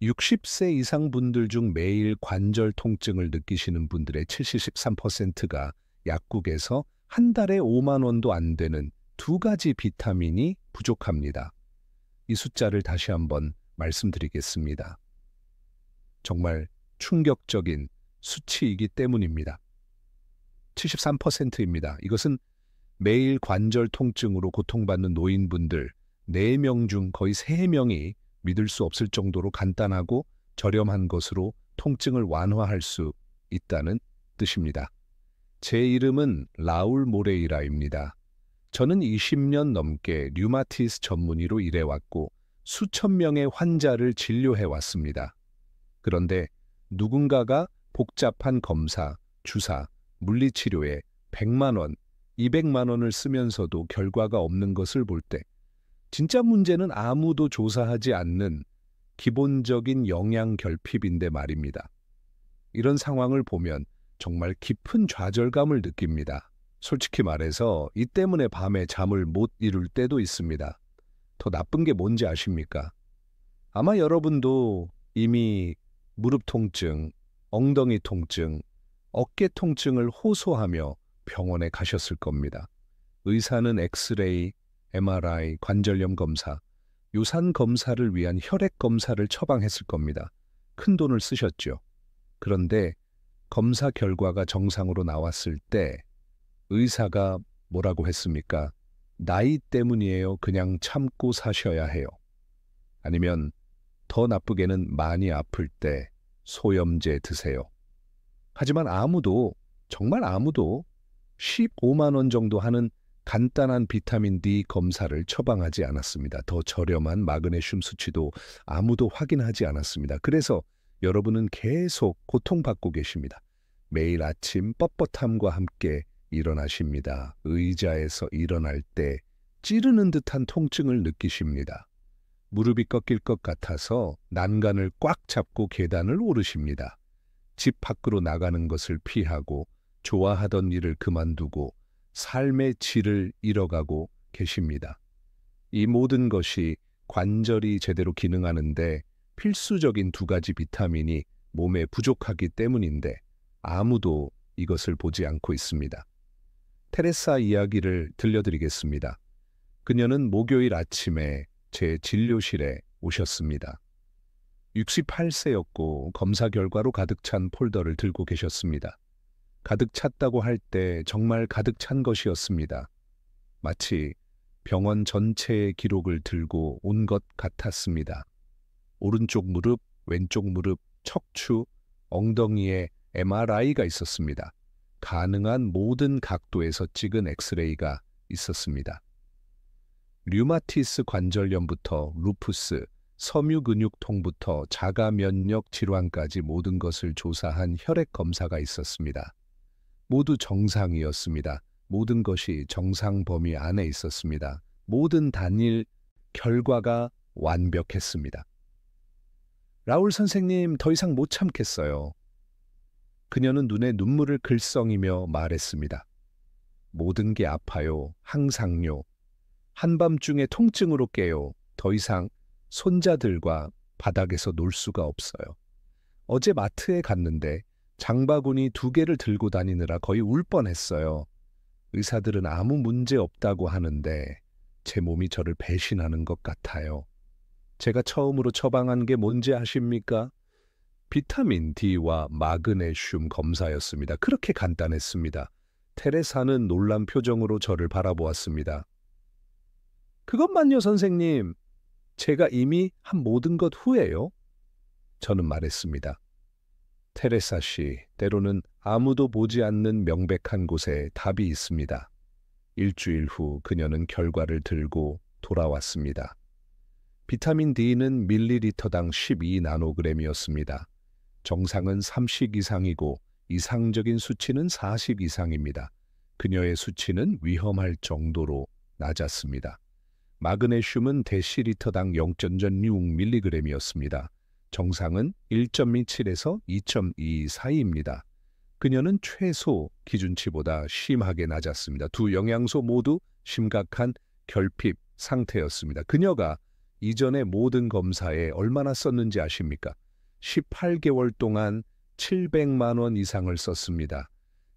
60세 이상 분들 중 매일 관절 통증을 느끼시는 분들의 73%가 약국에서 한 달에 5만 원도 안 되는 두 가지 비타민이 부족합니다. 이 숫자를 다시 한번 말씀드리겠습니다. 정말 충격적인 수치이기 때문입니다. 73%입니다. 이것은 매일 관절 통증으로 고통받는 노인분들 4명 중 거의 3명이 믿을 수 없을 정도로 간단하고 저렴한 것으로 통증을 완화할 수 있다는 뜻입니다. 제 이름은 라울 모레이라입니다. 저는 20년 넘게 류마티스 전문의로 일해왔고 수천 명의 환자를 진료해왔습니다. 그런데 누군가가 복잡한 검사, 주사, 물리치료에 100만 원, 200만 원을 쓰면서도 결과가 없는 것을 볼 때 진짜 문제는 아무도 조사하지 않는 기본적인 영양 결핍인데 말입니다. 이런 상황을 보면 정말 깊은 좌절감을 느낍니다. 솔직히 말해서 이 때문에 밤에 잠을 못 이룰 때도 있습니다. 더 나쁜 게 뭔지 아십니까? 아마 여러분도 이미 무릎 통증, 엉덩이 통증, 어깨 통증을 호소하며 병원에 가셨을 겁니다. 의사는 엑스레이, MRI, 관절염 검사, 유산 검사를 위한 혈액 검사를 처방했을 겁니다. 큰 돈을 쓰셨죠. 그런데 검사 결과가 정상으로 나왔을 때 의사가 뭐라고 했습니까? 나이 때문이에요. 그냥 참고 사셔야 해요. 아니면 더 나쁘게는 많이 아플 때 소염제 드세요. 하지만 아무도, 정말 아무도 15만 원 정도 하는 간단한 비타민 D 검사를 처방하지 않았습니다. 더 저렴한 마그네슘 수치도 아무도 확인하지 않았습니다. 그래서 여러분은 계속 고통받고 계십니다. 매일 아침 뻣뻣함과 함께 일어나십니다. 의자에서 일어날 때 찌르는 듯한 통증을 느끼십니다. 무릎이 꺾일 것 같아서 난간을 꽉 잡고 계단을 오르십니다. 집 밖으로 나가는 것을 피하고 좋아하던 일을 그만두고 삶의 질을 잃어가고 계십니다. 이 모든 것이 관절이 제대로 기능하는데 필수적인 두 가지 비타민이 몸에 부족하기 때문인데 아무도 이것을 보지 않고 있습니다. 테레사 이야기를 들려드리겠습니다. 그녀는 목요일 아침에 제 진료실에 오셨습니다. 68세였고 검사 결과로 가득 찬 폴더를 들고 계셨습니다. 가득 찼다고 할 때 정말 가득 찬 것이었습니다. 마치 병원 전체의 기록을 들고 온 것 같았습니다. 오른쪽 무릎, 왼쪽 무릎, 척추, 엉덩이에 MRI가 있었습니다. 가능한 모든 각도에서 찍은 엑스레이가 있었습니다. 류마티스 관절염부터 루푸스, 섬유근육통부터 자가면역 질환까지 모든 것을 조사한 혈액 검사가 있었습니다. 모두 정상이었습니다. 모든 것이 정상 범위 안에 있었습니다. 모든 단일 결과가 완벽했습니다. 라울 선생님, 더 이상 못 참겠어요. 그녀는 눈에 눈물을 글썽이며 말했습니다. 모든 게 아파요. 항상요. 한밤중에 통증으로 깨요. 더 이상 손자들과 바닥에서 놀 수가 없어요. 어제 마트에 갔는데 장바구니 2개를 들고 다니느라 거의 울 뻔했어요. 의사들은 아무 문제 없다고 하는데 제 몸이 저를 배신하는 것 같아요. 제가 처음으로 처방한 게 뭔지 아십니까? 비타민 D와 마그네슘 검사였습니다. 그렇게 간단했습니다. 테레사는 놀란 표정으로 저를 바라보았습니다. 그것만요, 선생님. 제가 이미 한 모든 것 후에요. 저는 말했습니다. 테레사 씨, 때로는 아무도 보지 않는 명백한 곳에 답이 있습니다. 일주일 후 그녀는 결과를 들고 돌아왔습니다. 비타민 D는 밀리리터당 12나노그램이었습니다. 정상은 30 이상이고 이상적인 수치는 40 이상입니다. 그녀의 수치는 위험할 정도로 낮았습니다. 마그네슘은 데시리터당 0.6mg이었습니다. 정상은 1.27에서 2.2 사이입니다. 그녀는 최소 기준치보다 심하게 낮았습니다. 두 영양소 모두 심각한 결핍 상태였습니다. 그녀가 이전의 모든 검사에 얼마나 썼는지 아십니까? 18개월 동안 700만 원 이상을 썼습니다.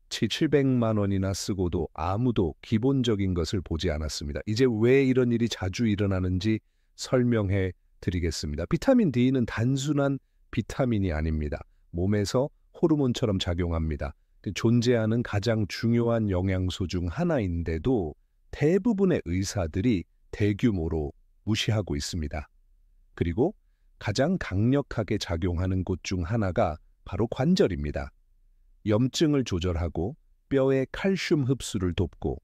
700만 원이나 쓰고도 아무도 기본적인 것을 보지 않았습니다. 이제 왜 이런 일이 자주 일어나는지 설명해 드리겠습니다. 비타민 D는 단순한 비타민이 아닙니다. 몸에서 호르몬처럼 작용합니다. 존재하는 가장 중요한 영양소 중 하나인데도 대부분의 의사들이 대규모로 무시하고 있습니다. 그리고 가장 강력하게 작용하는 곳 중 하나가 바로 관절입니다. 염증을 조절하고 뼈의 칼슘 흡수를 돕고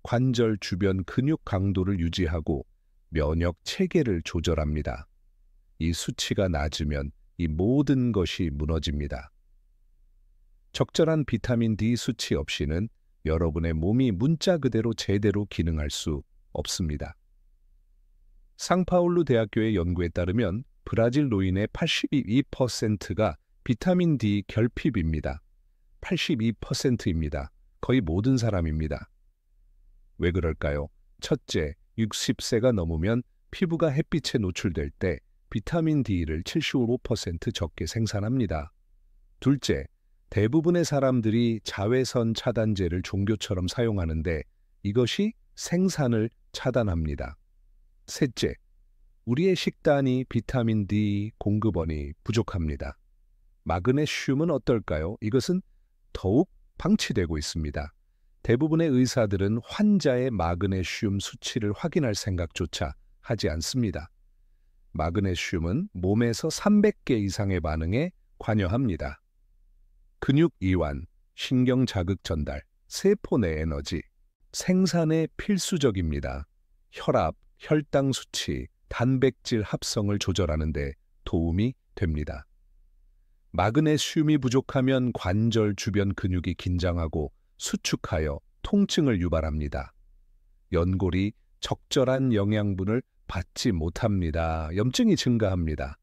관절 주변 근육 강도를 유지하고 면역 체계를 조절합니다. 이 수치가 낮으면 이 모든 것이 무너집니다. 적절한 비타민 D 수치 없이는 여러분의 몸이 문자 그대로 제대로 기능할 수 없습니다. 상파울루 대학교의 연구에 따르면 브라질 노인의 82%가 비타민 D 결핍입니다. 82%입니다. 거의 모든 사람입니다. 왜 그럴까요? 첫째, 60세가 넘으면 피부가 햇빛에 노출될 때 비타민 D를 75% 적게 생산합니다. 둘째, 대부분의 사람들이 자외선 차단제를 종교처럼 사용하는데 이것이 생산을 차단합니다. 셋째, 우리의 식단이 비타민 D 공급원이 부족합니다. 마그네슘은 어떨까요? 이것은 더욱 방치되고 있습니다. 대부분의 의사들은 환자의 마그네슘 수치를 확인할 생각조차 하지 않습니다. 마그네슘은 몸에서 300개 이상의 반응에 관여합니다. 근육 이완, 신경 자극 전달, 세포 내 에너지, 생산에 필수적입니다. 혈압, 혈당 수치, 단백질 합성을 조절하는 데 도움이 됩니다. 마그네슘이 부족하면 관절 주변 근육이 긴장하고 수축하여 통증을 유발합니다. 연골이 적절한 영양분을 받지 못합니다. 염증이 증가합니다.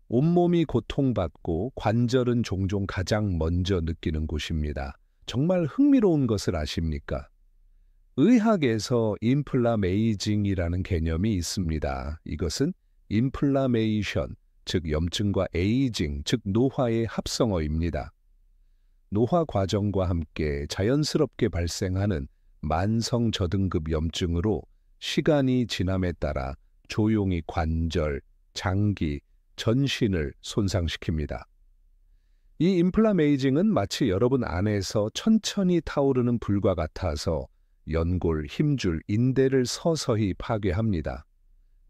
온몸이 고통받고 관절은 종종 가장 먼저 느끼는 곳입니다. 정말 흥미로운 것을 아십니까? 의학에서 인플라메이징이라는 개념이 있습니다. 이것은 인플라메이션, 즉 염증과 에이징, 즉 노화의 합성어입니다. 노화 과정과 함께 자연스럽게 발생하는 만성 저등급 염증으로 시간이 지남에 따라 조용히 관절, 장기, 전신을 손상시킵니다. 이 인플라메이징은 마치 여러분 안에서 천천히 타오르는 불과 같아서 연골, 힘줄, 인대를 서서히 파괴합니다.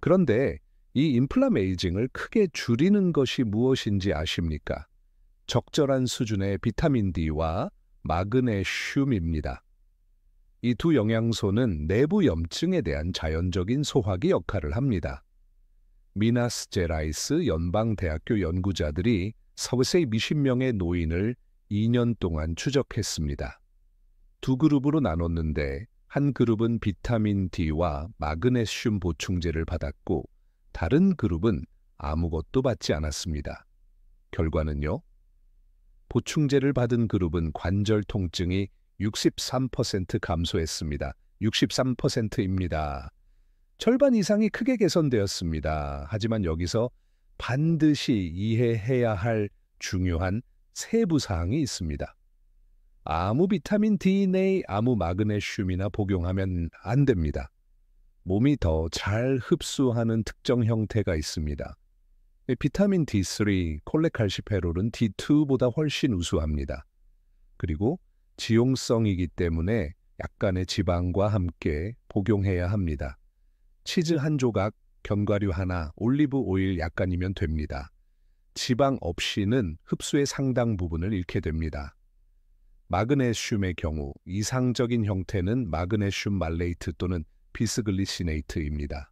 그런데 이 인플라메이징을 크게 줄이는 것이 무엇인지 아십니까? 적절한 수준의 비타민 D와 마그네슘입니다. 이 두 영양소는 내부 염증에 대한 자연적인 소화기 역할을 합니다. 미나스제라이스 연방대학교 연구자들이 서울세 20명의 노인을 2년 동안 추적했습니다. 두 그룹으로 나눴는데 한 그룹은 비타민 D와 마그네슘 보충제를 받았고 다른 그룹은 아무것도 받지 않았습니다. 결과는요? 보충제를 받은 그룹은 관절 통증이 63% 감소했습니다. 63%입니다. 절반 이상이 크게 개선되었습니다. 하지만 여기서 반드시 이해해야 할 중요한 세부 사항이 있습니다. 아무 비타민 D 내에 아무 마그네슘이나 복용하면 안 됩니다. 몸이 더 잘 흡수하는 특정 형태가 있습니다. 비타민 D3, 콜레칼시페롤은 D2보다 훨씬 우수합니다. 그리고 지용성이기 때문에 약간의 지방과 함께 복용해야 합니다. 치즈 한 조각, 견과류 하나, 올리브 오일 약간이면 됩니다. 지방 없이는 흡수의 상당 부분을 잃게 됩니다. 마그네슘의 경우 이상적인 형태는 마그네슘 말레이트 또는 비스글리시네이트입니다.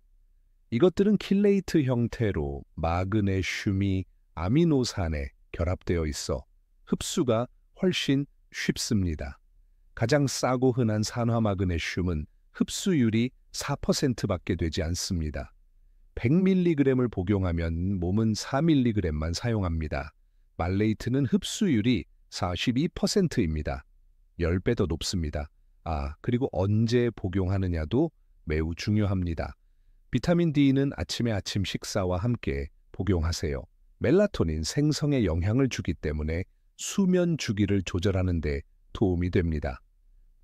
이것들은 킬레이트 형태로 마그네슘이 아미노산에 결합되어 있어 흡수가 훨씬 쉽습니다. 가장 싸고 흔한 산화 마그네슘은 흡수율이 4%밖에 되지 않습니다. 100mg을 복용하면 몸은 4mg만 사용합니다. 말레이트는 흡수율이 42%입니다. 10배 더 높습니다. 그리고 언제 복용하느냐도 매우 중요합니다. 비타민 D는 아침에 아침 식사와 함께 복용하세요. 멜라토닌 생성에 영향을 주기 때문에 수면 주기를 조절하는 데 도움이 됩니다.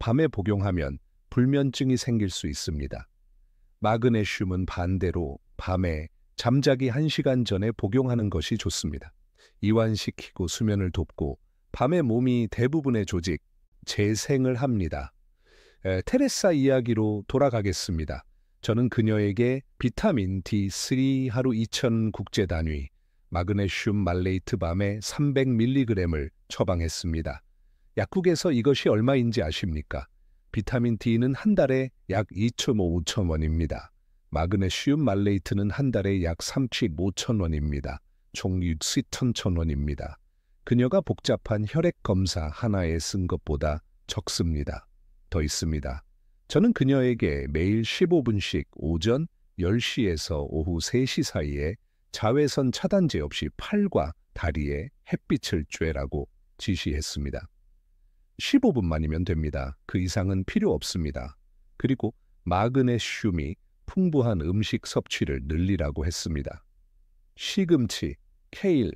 밤에 복용하면 불면증이 생길 수 있습니다. 마그네슘은 반대로 밤에 잠자기 1시간 전에 복용하는 것이 좋습니다. 이완시키고 수면을 돕고 밤에 몸이 대부분의 조직, 재생을 합니다. 테레사 이야기로 돌아가겠습니다. 저는 그녀에게 비타민 D3 하루 2000 국제 단위, 마그네슘 말레이트 밤에 300mg을 처방했습니다. 약국에서 이것이 얼마인지 아십니까? 비타민 D는 한 달에 약 2,500원입니다. 마그네슘 말레이트는 한 달에 약 35,000원입니다. 총 6,000원입니다. 그녀가 복잡한 혈액 검사 하나에 쓴 것보다 적습니다. 더 있습니다. 저는 그녀에게 매일 15분씩 오전 10시에서 오후 3시 사이에 자외선 차단제 없이 팔과 다리에 햇빛을 쬐라고 지시했습니다. 15분만이면 됩니다. 그 이상은 필요 없습니다. 그리고 마그네슘이 풍부한 음식 섭취를 늘리라고 했습니다. 시금치, 케일,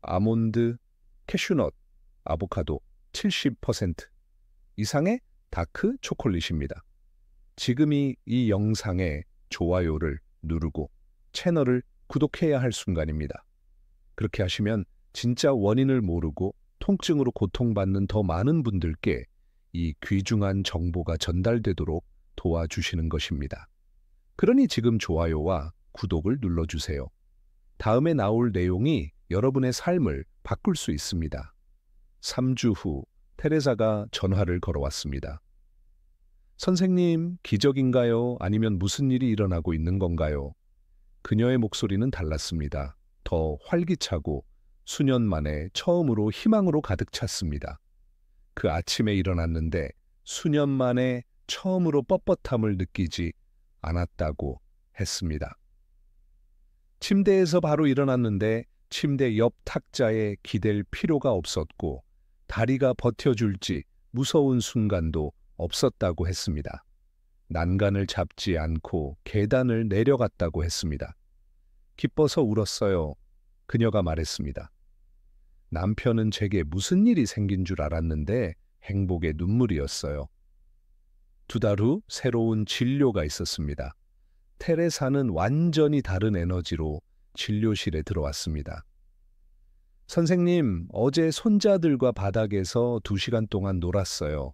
아몬드, 캐슈넛, 아보카도 70% 이상의 다크 초콜릿입니다. 지금이 이 영상의 좋아요를 누르고 채널을 구독해야 할 순간입니다. 그렇게 하시면 진짜 원인을 모르고 통증으로 고통받는 더 많은 분들께 이 귀중한 정보가 전달되도록 도와주시는 것입니다. 그러니 지금 좋아요와 구독을 눌러주세요. 다음에 나올 내용이 여러분의 삶을 바꿀 수 있습니다. 3주 후 테레사가 전화를 걸어왔습니다. 선생님, 기적인가요? 아니면 무슨 일이 일어나고 있는 건가요? 그녀의 목소리는 달랐습니다. 더 활기차고 수년 만에 처음으로 희망으로 가득 찼습니다. 그 아침에 일어났는데 수년 만에 처음으로 뻣뻣함을 느끼지 않았다고 했습니다. 침대에서 바로 일어났는데 침대 옆 탁자에 기댈 필요가 없었고 다리가 버텨줄지 무서운 순간도 없었다고 했습니다. 난간을 잡지 않고 계단을 내려갔다고 했습니다. 기뻐서 울었어요. 그녀가 말했습니다. 남편은 제게 무슨 일이 생긴 줄 알았는데 행복의 눈물이었어요. 2달 후 새로운 진료가 있었습니다. 테레사는 완전히 다른 에너지로 진료실에 들어왔습니다. 선생님, 어제 손자들과 바닥에서 2시간 동안 놀았어요.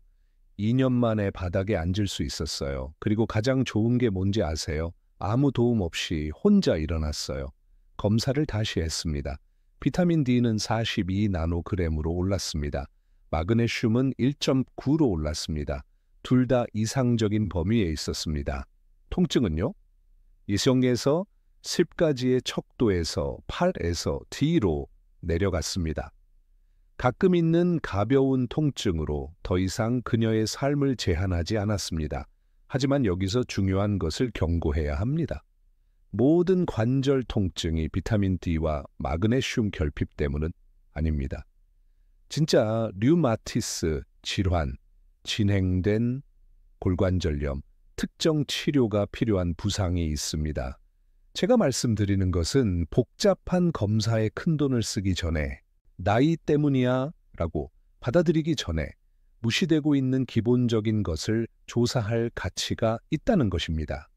2년 만에 바닥에 앉을 수 있었어요. 그리고 가장 좋은 게 뭔지 아세요? 아무 도움 없이 혼자 일어났어요. 검사를 다시 했습니다. 비타민 D는 42나노그램으로 올랐습니다. 마그네슘은 1.9로 올랐습니다. 둘 다 이상적인 범위에 있었습니다. 통증은요? 이성에서 10가지의 척도에서 8에서 D로 내려갔습니다. 가끔 있는 가벼운 통증으로 더 이상 그녀의 삶을 제한하지 않았습니다. 하지만 여기서 중요한 것을 경고해야 합니다. 모든 관절 통증이 비타민 D와 마그네슘 결핍 때문은 아닙니다. 진짜 류마티스 질환, 진행된 골관절염, 특정 치료가 필요한 부상이 있습니다. 제가 말씀드리는 것은 복잡한 검사에 큰돈을 쓰기 전에 나이 때문이야 라고 받아들이기 전에 무시되고 있는 기본적인 것을 조사할 가치가 있다는 것입니다.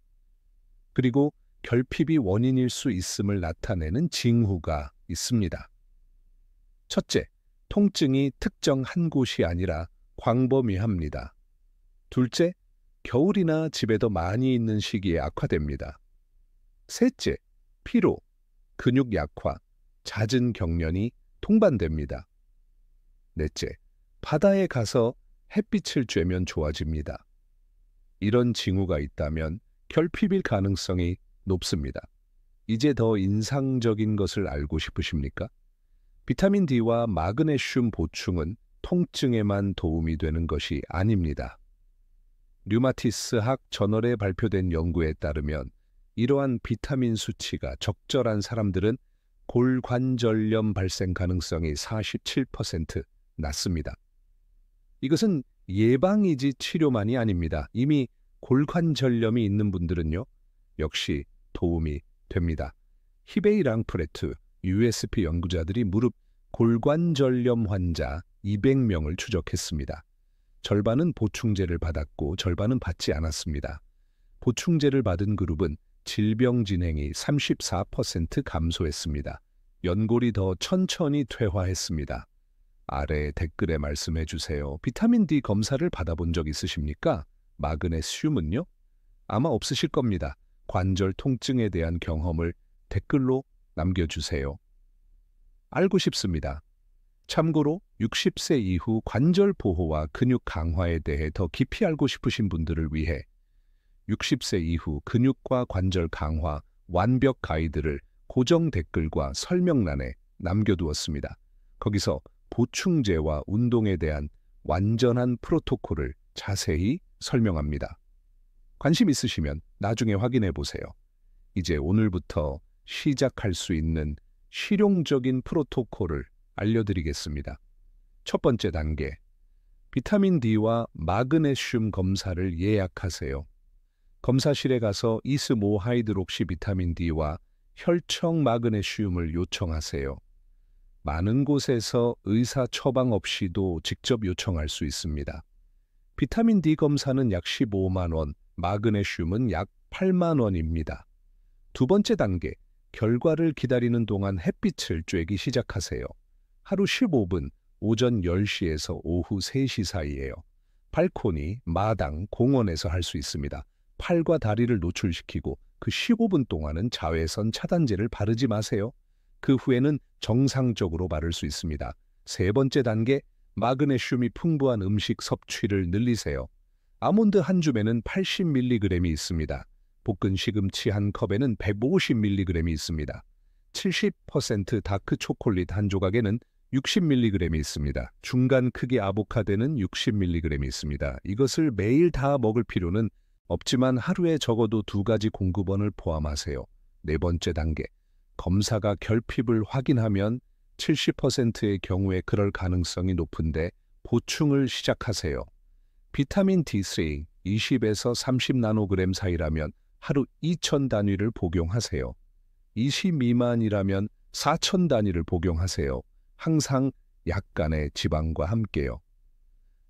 그리고 결핍이 원인일 수 있음을 나타내는 징후가 있습니다. 첫째, 통증이 특정 한 곳이 아니라 광범위합니다. 둘째, 겨울이나 집에 더 많이 있는 시기에 악화됩니다. 셋째, 피로, 근육 약화, 잦은 경련이 동반됩니다. 넷째, 바다에 가서 햇빛을 쬐면 좋아집니다. 이런 징후가 있다면 결핍일 가능성이 높습니다. 이제 더 인상적인 것을 알고 싶으십니까? 비타민 D와 마그네슘 보충은 통증에만 도움이 되는 것이 아닙니다. 류마티스학 저널에 발표된 연구에 따르면 이러한 비타민 수치가 적절한 사람들은 골관절염 발생 가능성이 47% 낮습니다. 이것은 예방이지 치료만이 아닙니다. 이미 골관절염이 있는 분들은요, 역시 도움이 됩니다. 히베이랑 프레트, USP 연구자들이 무릎 골관절염 환자 200명을 추적했습니다. 절반은 보충제를 받았고 절반은 받지 않았습니다. 보충제를 받은 그룹은 질병 진행이 34% 감소했습니다. 연골이 더 천천히 퇴화했습니다. 아래 댓글에 말씀해 주세요. 비타민 D 검사를 받아본 적 있으십니까? 마그네슘은요? 아마 없으실 겁니다. 관절 통증에 대한 경험을 댓글로 남겨주세요. 알고 싶습니다. 참고로 60세 이후 관절 보호와 근육 강화에 대해 더 깊이 알고 싶으신 분들을 위해 60세 이후 근육과 관절 강화 완벽 가이드를 고정 댓글과 설명란에 남겨두었습니다. 거기서 보충제와 운동에 대한 완전한 프로토콜을 자세히 설명합니다. 관심 있으시면 나중에 확인해 보세요. 이제 오늘부터 시작할 수 있는 실용적인 프로토콜을 알려드리겠습니다. 첫 번째 단계, 비타민 D와 마그네슘 검사를 예약하세요. 검사실에 가서 이스모하이드록시 비타민 D와 혈청 마그네슘을 요청하세요. 많은 곳에서 의사 처방 없이도 직접 요청할 수 있습니다. 비타민 D 검사는 약 15만 원, 마그네슘은 약 8만 원입니다. 두 번째 단계, 결과를 기다리는 동안 햇빛을 쬐기 시작하세요. 하루 15분, 오전 10시에서 오후 3시 사이에요. 발코니, 마당, 공원에서 할 수 있습니다. 팔과 다리를 노출시키고 그 15분 동안은 자외선 차단제를 바르지 마세요. 그 후에는 정상적으로 바를 수 있습니다. 세 번째 단계, 마그네슘이 풍부한 음식 섭취를 늘리세요. 아몬드 한 줌에는 80mg이 있습니다. 볶은 시금치 한 컵에는 150mg이 있습니다. 70% 다크 초콜릿 한 조각에는 60mg이 있습니다. 중간 크기 아보카도는 60mg이 있습니다. 이것을 매일 다 먹을 필요는 없지만 하루에 적어도 2가지 공급원을 포함하세요. 네 번째 단계, 검사가 결핍을 확인하면 70%의 경우에 그럴 가능성이 높은데 보충을 시작하세요. 비타민 D3 20에서 30나노그램 사이라면 하루 2,000 단위를 복용하세요. 20 미만이라면 4,000 단위를 복용하세요. 항상 약간의 지방과 함께요.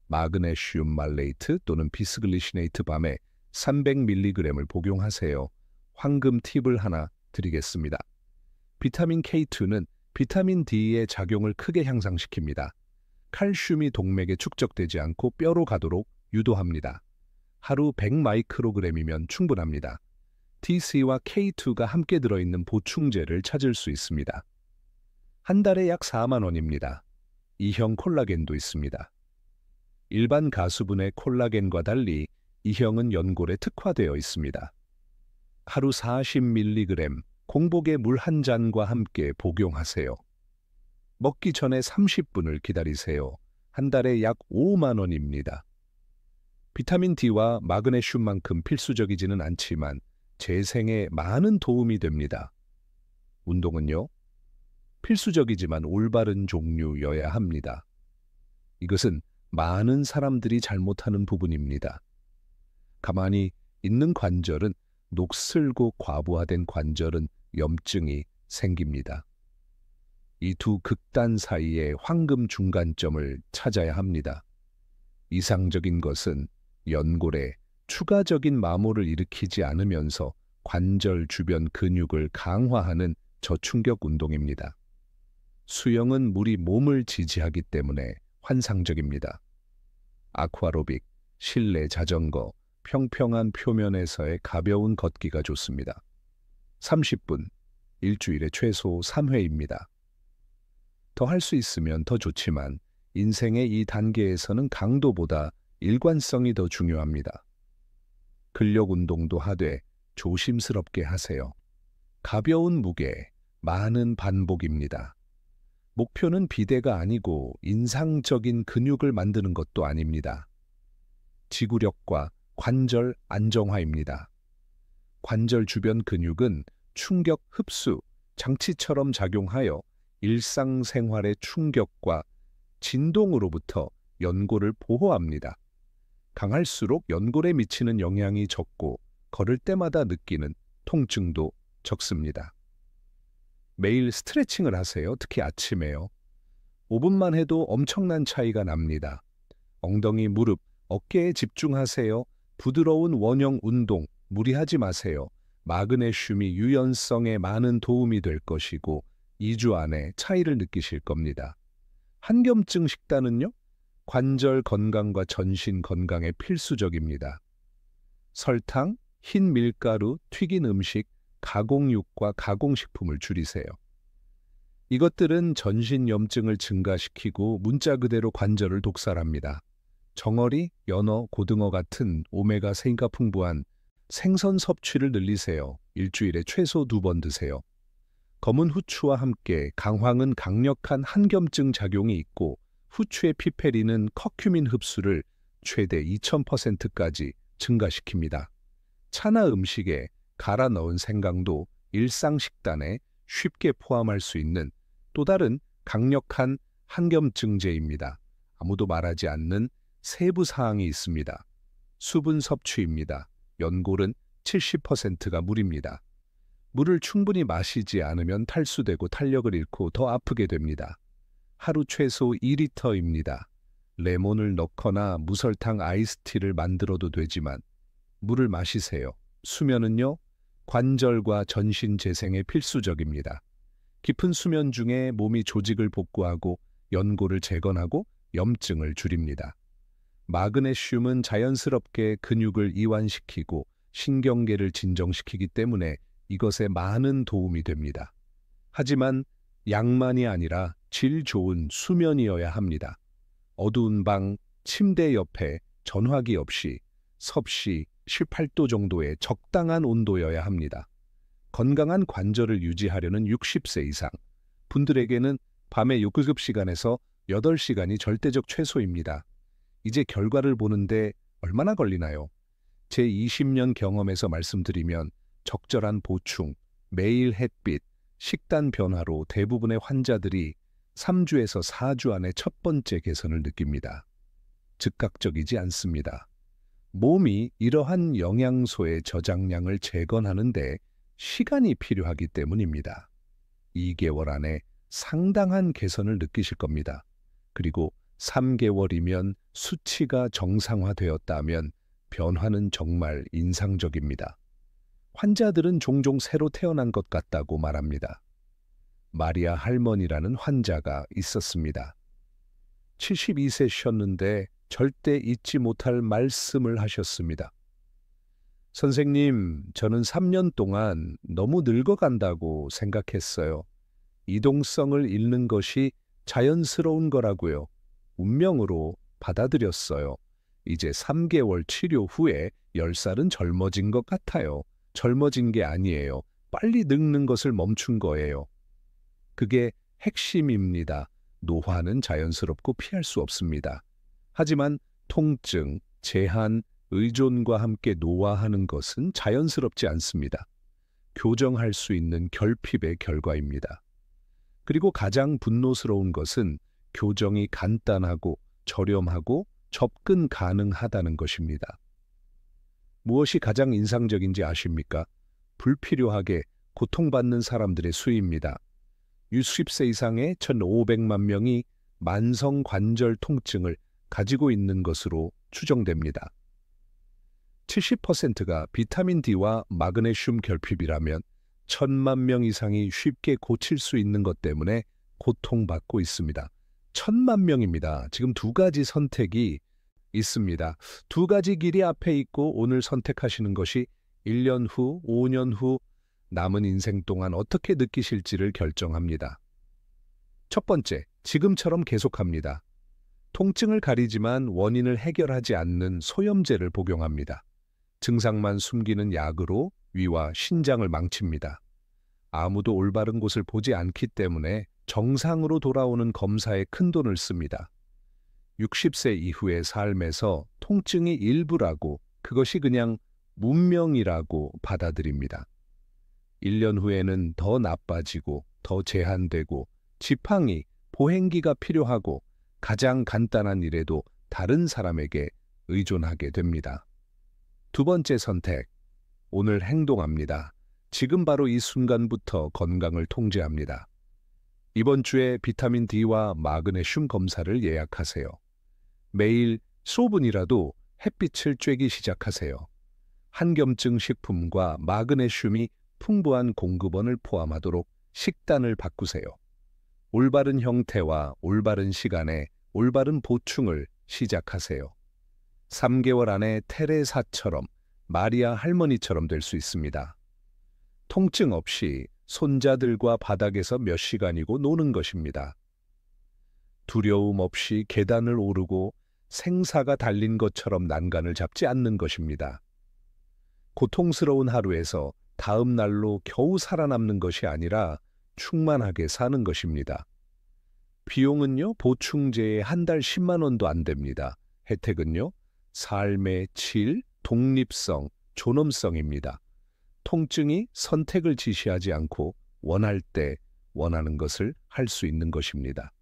마그네슘 말레이트 또는 비스글리시네이트 밤에 300mg을 복용하세요. 황금 팁을 하나 드리겠습니다. 비타민 K2는 비타민 D의 작용을 크게 향상시킵니다. 칼슘이 동맥에 축적되지 않고 뼈로 가도록 유도합니다. 하루 100마이크로그램이면 충분합니다. TC와 K2가 함께 들어있는 보충제를 찾을 수 있습니다. 한 달에 약 4만 원입니다. E형 콜라겐도 있습니다. 일반 가수분해 콜라겐과 달리 E형은 연골에 특화되어 있습니다. 하루 40mg, 공복에 물 한 잔과 함께 복용하세요. 먹기 전에 30분을 기다리세요. 한 달에 약 5만 원입니다. 비타민 D와 마그네슘만큼 필수적이지는 않지만 재생에 많은 도움이 됩니다. 운동은요? 필수적이지만 올바른 종류여야 합니다. 이것은 많은 사람들이 잘못하는 부분입니다. 가만히 있는 관절은 녹슬고 과부하된 관절은 염증이 생깁니다. 이 두 극단 사이의 황금 중간점을 찾아야 합니다. 이상적인 것은 연골에 추가적인 마모를 일으키지 않으면서 관절 주변 근육을 강화하는 저충격 운동입니다. 수영은 물이 몸을 지지하기 때문에 환상적입니다. 아쿠아로빅, 실내 자전거, 평평한 표면에서의 가벼운 걷기가 좋습니다. 30분, 일주일에 최소 3회입니다. 더 할 수 있으면 더 좋지만 인생의 이 단계에서는 강도보다 일관성이 더 중요합니다. 근력 운동도 하되 조심스럽게 하세요. 가벼운 무게, 많은 반복입니다. 목표는 비대가 아니고 인상적인 근육을 만드는 것도 아닙니다. 지구력과 관절 안정화입니다. 관절 주변 근육은 충격 흡수 장치처럼 작용하여 일상생활의 충격과 진동으로부터 연골을 보호합니다. 강할수록 연골에 미치는 영향이 적고 걸을 때마다 느끼는 통증도 적습니다. 매일 스트레칭을 하세요. 특히 아침에요. 5분만 해도 엄청난 차이가 납니다. 엉덩이, 무릎, 어깨에 집중하세요. 부드러운 원형 운동, 무리하지 마세요. 마그네슘이 유연성에 많은 도움이 될 것이고 2주 안에 차이를 느끼실 겁니다. 한겸증 식단은요? 관절 건강과 전신 건강에 필수적입니다. 설탕, 흰 밀가루, 튀긴 음식, 가공육과 가공식품을 줄이세요. 이것들은 전신 염증을 증가시키고 문자 그대로 관절을 독살합니다. 정어리, 연어, 고등어 같은 오메가3가 풍부한 생선 섭취를 늘리세요. 일주일에 최소 2번 드세요. 검은 후추와 함께 강황은 강력한 한겸증 작용이 있고 후추의 피페린은 커큐민 흡수를 최대 2000%까지 증가시킵니다. 차나 음식에 갈아 넣은 생강도 일상 식단에 쉽게 포함할 수 있는 또 다른 강력한 한겸증제입니다. 아무도 말하지 않는 세부 사항이 있습니다. 수분 섭취입니다. 연골은 70%가 물입니다. 물을 충분히 마시지 않으면 탈수되고 탄력을 잃고 더 아프게 됩니다. 하루 최소 2리터입니다. 레몬을 넣거나 무설탕 아이스티를 만들어도 되지만 물을 마시세요. 수면은요, 관절과 전신 재생에 필수적입니다. 깊은 수면 중에 몸이 조직을 복구하고 연골을 재건하고 염증을 줄입니다. 마그네슘은 자연스럽게 근육을 이완시키고 신경계를 진정시키기 때문에 이것에 많은 도움이 됩니다. 하지만 양만이 아니라 질 좋은 수면이어야 합니다. 어두운 방, 침대 옆에 전화기 없이 섭씨 18도 정도의 적당한 온도여야 합니다. 건강한 관절을 유지하려는 60세 이상 분들에게는 밤의 6시간에서 8시간이 절대적 최소입니다. 이제 결과를 보는데 얼마나 걸리나요? 제 20년 경험에서 말씀드리면 적절한 보충, 매일 햇빛, 식단 변화로 대부분의 환자들이 3주에서 4주 안에 첫 번째 개선을 느낍니다. 즉각적이지 않습니다. 몸이 이러한 영양소의 저장량을 재건하는데 시간이 필요하기 때문입니다. 2개월 안에 상당한 개선을 느끼실 겁니다. 그리고 3개월이면 수치가 정상화되었다면 변화는 정말 인상적입니다. 환자들은 종종 새로 태어난 것 같다고 말합니다. 마리아 할머니라는 환자가 있었습니다. 72세셨는데 절대 잊지 못할 말씀을 하셨습니다. 선생님, 저는 3년 동안 너무 늙어간다고 생각했어요. 이동성을 잃는 것이 자연스러운 거라고요. 운명으로 받아들였어요. 이제 3개월 치료 후에 10살은 젊어진 것 같아요. 젊어진 게 아니에요. 빨리 늙는 것을 멈춘 거예요. 그게 핵심입니다. 노화는 자연스럽고 피할 수 없습니다. 하지만 통증, 제한, 의존과 함께 노화하는 것은 자연스럽지 않습니다. 교정할 수 있는 결핍의 결과입니다. 그리고 가장 분노스러운 것은 교정이 간단하고 저렴하고 접근 가능하다는 것입니다. 무엇이 가장 인상적인지 아십니까? 불필요하게 고통받는 사람들의 수입니다. 60세 이상의 1,500만 명이 만성 관절 통증을 가지고 있는 것으로 추정됩니다. 70%가 비타민 D와 마그네슘 결핍이라면 1,000만 명 이상이 쉽게 고칠 수 있는 것 때문에 고통받고 있습니다. 1,000만 명입니다. 지금 두 가지 선택이 있습니다. 두 가지 길이 앞에 있고 오늘 선택하시는 것이 1년 후, 5년 후 남은 인생 동안 어떻게 느끼실지를 결정합니다. 첫 번째, 지금처럼 계속합니다. 통증을 가리지만 원인을 해결하지 않는 소염제를 복용합니다. 증상만 숨기는 약으로 위와 신장을 망칩니다. 아무도 올바른 곳을 보지 않기 때문에 정상으로 돌아오는 검사에 큰돈을 씁니다. 60세 이후의 삶에서 통증이 일부라고 그것이 그냥 문명이라고 받아들입니다. 1년 후에는 더 나빠지고 더 제한되고 지팡이, 보행기가 필요하고 가장 간단한 일에도 다른 사람에게 의존하게 됩니다. 두 번째 선택, 오늘 행동합니다. 지금 바로 이 순간부터 건강을 통제합니다. 이번 주에 비타민 D와 마그네슘 검사를 예약하세요. 매일 소분이라도 햇빛을 쬐기 시작하세요. 한겸증 식품과 마그네슘이 풍부한 공급원을 포함하도록 식단을 바꾸세요. 올바른 형태와 올바른 시간에 올바른 보충을 시작하세요. 3개월 안에 테레사처럼, 마리아 할머니처럼 될 수 있습니다. 통증 없이 손자들과 바닥에서 몇 시간이고 노는 것입니다. 두려움 없이 계단을 오르고 생사가 달린 것처럼 난간을 잡지 않는 것입니다. 고통스러운 하루에서 다음 날로 겨우 살아남는 것이 아니라 충만하게 사는 것입니다. 비용은요, 보충제에 한 달 10만 원도 안 됩니다. 혜택은요, 삶의 질, 독립성, 존엄성입니다. 통증이 선택을 지시하지 않고 원할 때 원하는 것을 할 수 있는 것입니다.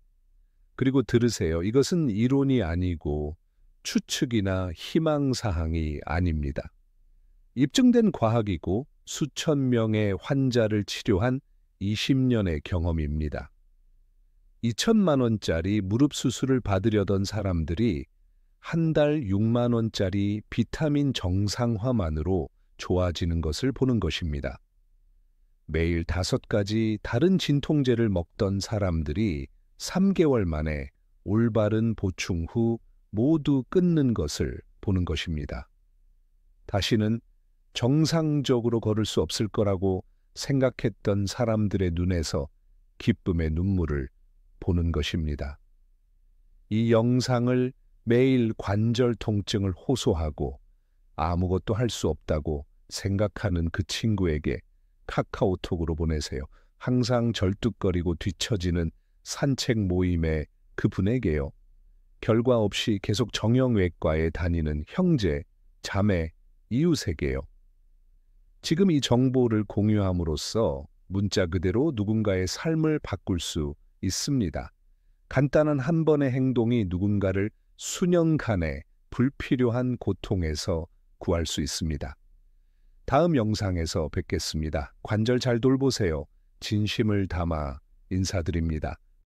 그리고 들으세요. 이것은 이론이 아니고 추측이나 희망사항이 아닙니다. 입증된 과학이고 수천 명의 환자를 치료한 20년의 경험입니다. 2천만 원짜리 무릎 수술을 받으려던 사람들이 한 달 6만 원짜리 비타민 정상화만으로 좋아지는 것을 보는 것입니다. 매일 5가지 다른 진통제를 먹던 사람들이 3개월 만에 올바른 보충 후 모두 끊는 것을 보는 것입니다. 다시는 정상적으로 걸을 수 없을 거라고 생각했던 사람들의 눈에서 기쁨의 눈물을 보는 것입니다. 이 영상을 매일 관절 통증을 호소하고 아무것도 할 수 없다고 생각하는 그 친구에게 카카오톡으로 보내세요. 항상 절뚝거리고 뒤처지는 산책 모임의 그분에게요. 결과 없이 계속 정형외과에 다니는 형제, 자매, 이웃에게요. 지금 이 정보를 공유함으로써 문자 그대로 누군가의 삶을 바꿀 수 있습니다. 간단한 한 번의 행동이 누군가를 수년간의 불필요한 고통에서 구할 수 있습니다. 다음 영상에서 뵙겠습니다. 관절 잘 돌보세요. 진심을 담아 인사드립니다.